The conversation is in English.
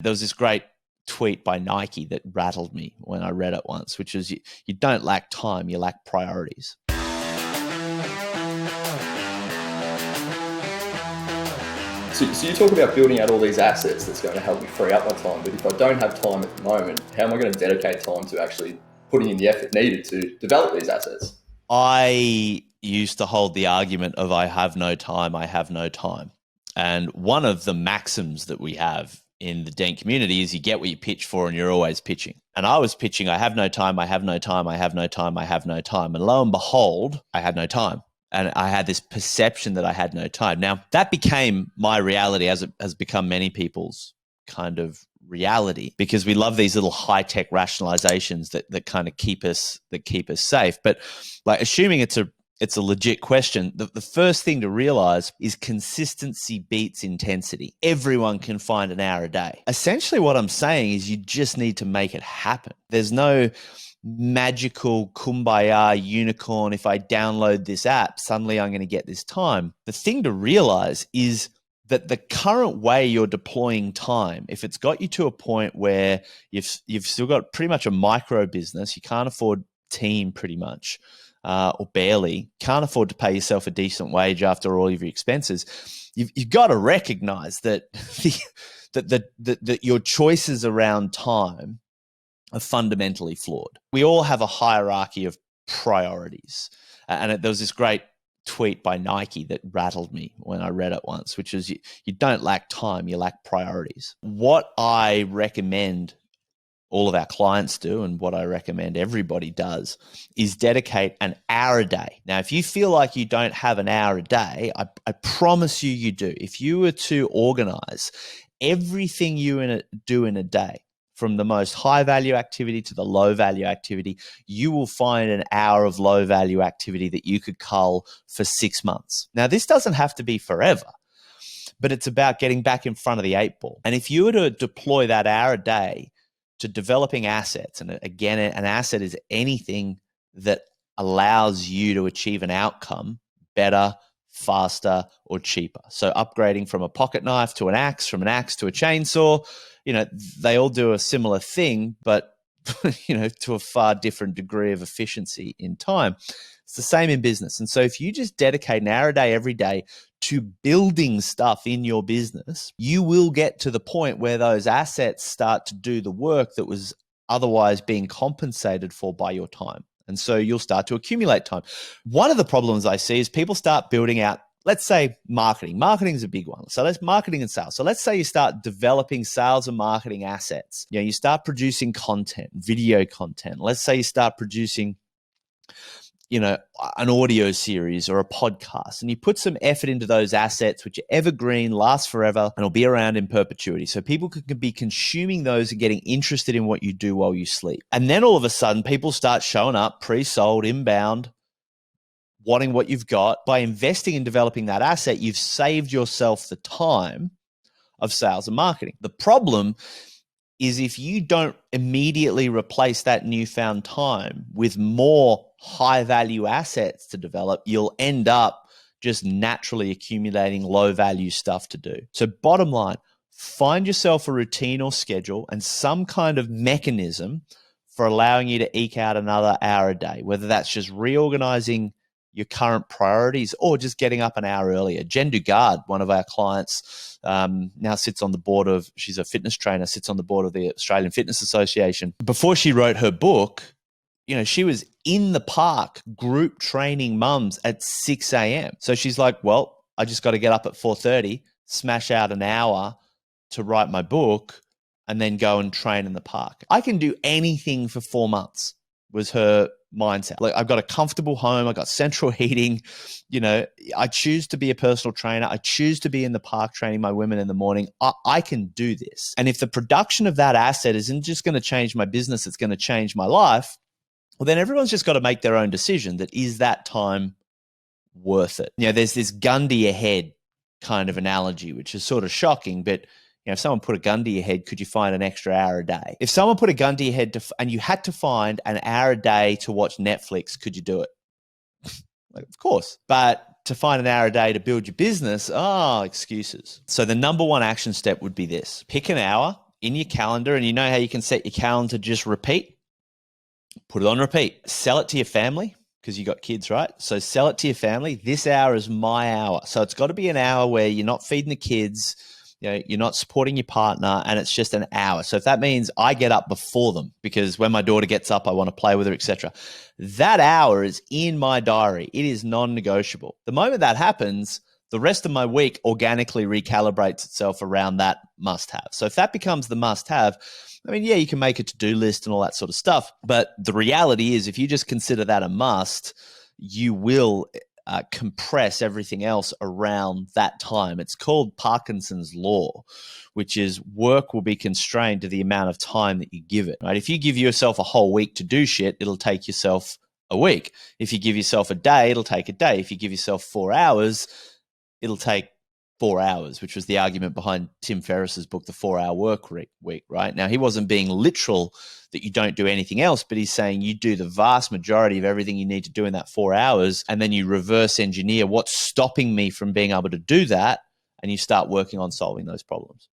There was this great tweet by Nike that rattled me when I read it once, which is you don't lack time, you lack priorities. So you talk about building out all these assets that's going to help me free up my time, but if I don't have time at the moment, how am I going to dedicate time to actually putting in the effort needed to develop these assets? I used to hold the argument of I have no time, I have no time. And one of the maxims that we have in the Dent community is you get what you pitch for and you're always pitching. And I was pitching, I have no time, I have no time, I have no time, I have no time. And lo and behold, I had no time. And I had this perception that I had no time. Now, that became my reality, as it has become many people's kind of reality, because we love these little high-tech rationalizations that kind of keep us safe. But like, assuming it's a legit question, the first thing to realize is consistency beats intensity. Everyone can find an hour a day. Essentially what I'm saying is you just need to make it happen. There's no magical kumbaya unicorn. If I download this app, suddenly I'm going to get this time. The thing to realize is that the current way you're deploying time, if it's got you to a point where you've still got pretty much a micro business, you can't afford team pretty much, or barely, can't afford to pay yourself a decent wage after all of your expenses, you've got to recognize that that your choices around time are fundamentally flawed. We all have a hierarchy of priorities. And there was this great tweet by Nike that rattled me when I read it once, which is you don't lack time, you lack priorities. What I recommend all of our clients do, and what I recommend everybody does, is dedicate an hour a day. Now, if you feel like you don't have an hour a day, I promise you do. If you were to organize everything you do in a day, from the most high value activity to the low value activity, you will find an hour of low value activity that you could cull for 6 months. Now, this doesn't have to be forever, but it's about getting back in front of the 8 ball. And if you were to deploy that hour a day to developing assets, and again, an asset is anything that allows you to achieve an outcome better, faster, or cheaper. So upgrading from a pocket knife to an axe, from an axe to a chainsaw, they all do a similar thing, but to a far different degree of efficiency in time. It's the same in business. And so if you just dedicate an hour a day every day to building stuff in your business, you will get to the point where those assets start to do the work that was otherwise being compensated for by your time. And so you'll start to accumulate time. One of the problems I see is people start building out, let's say marketing. Marketing is a big one. So that's marketing and sales. So let's say you start developing sales and marketing assets. You start producing content, video content. Let's say you start producing an audio series or a podcast, and you put some effort into those assets, which are evergreen, last forever, and will be around in perpetuity. So people can be consuming those and getting interested in what you do while you sleep. And then all of a sudden, people start showing up pre-sold, inbound, wanting what you've got. By investing in developing that asset, you've saved yourself the time of sales and marketing. The problem is if you don't immediately replace that newfound time with more high-value assets to develop, you'll end up just naturally accumulating low-value stuff to do. So bottom line, find yourself a routine or schedule and some kind of mechanism for allowing you to eke out another hour a day, whether that's just reorganizing your current priorities or just getting up an hour earlier. Jen Dugard, one of our clients, now sits on the board of, she's a fitness trainer, sits on the board of the Australian Fitness Association. Before she wrote her book, she was in the park group training mums at 6 a.m. So she's like, well, I just got to get up at 4:30, smash out an hour to write my book, and then go and train in the park. I can do anything for 4 months, was her mindset. Like, I've got a comfortable home. I got central heating. I choose to be a personal trainer. I choose to be in the park training my women in the morning. I can do this. And if the production of that asset isn't just going to change my business, it's going to change my life, well, then everyone's just got to make their own decision that is that time worth it. There's this gun to your head kind of analogy, which is sort of shocking, but if someone put a gun to your head, could you find an extra hour a day? If someone put a gun to your head and you had to find an hour a day to watch Netflix, could you do it? Of course. But to find an hour a day to build your business, excuses. So the number one action step would be this. Pick an hour in your calendar, and you know how you can set your calendar to just repeat? Put it on repeat. Sell it to your family because you got kids, right? So sell it to your family. This hour is my hour. So it's got to be an hour where you're not feeding the kids, you're not supporting your partner, and it's just an hour. So if that means I get up before them because when my daughter gets up, I want to play with her, etc. That hour is in my diary. It is non-negotiable. The moment that happens, the rest of my week organically recalibrates itself around that must-have. So if that becomes the must-have, I mean, yeah, you can make a to-do list and all that sort of stuff. But the reality is if you just consider that a must, you will compress everything else around that time. It's called Parkinson's law, which is work will be constrained to the amount of time that you give it. Right? If you give yourself a whole week to do shit, it'll take yourself a week. If you give yourself a day, it'll take a day. If you give yourself 4 hours, it'll take 4 hours, which was the argument behind Tim Ferriss's book, The 4-Hour Work Week, right? Now, he wasn't being literal that you don't do anything else, but he's saying you do the vast majority of everything you need to do in that 4 hours, and then you reverse engineer what's stopping me from being able to do that, and you start working on solving those problems.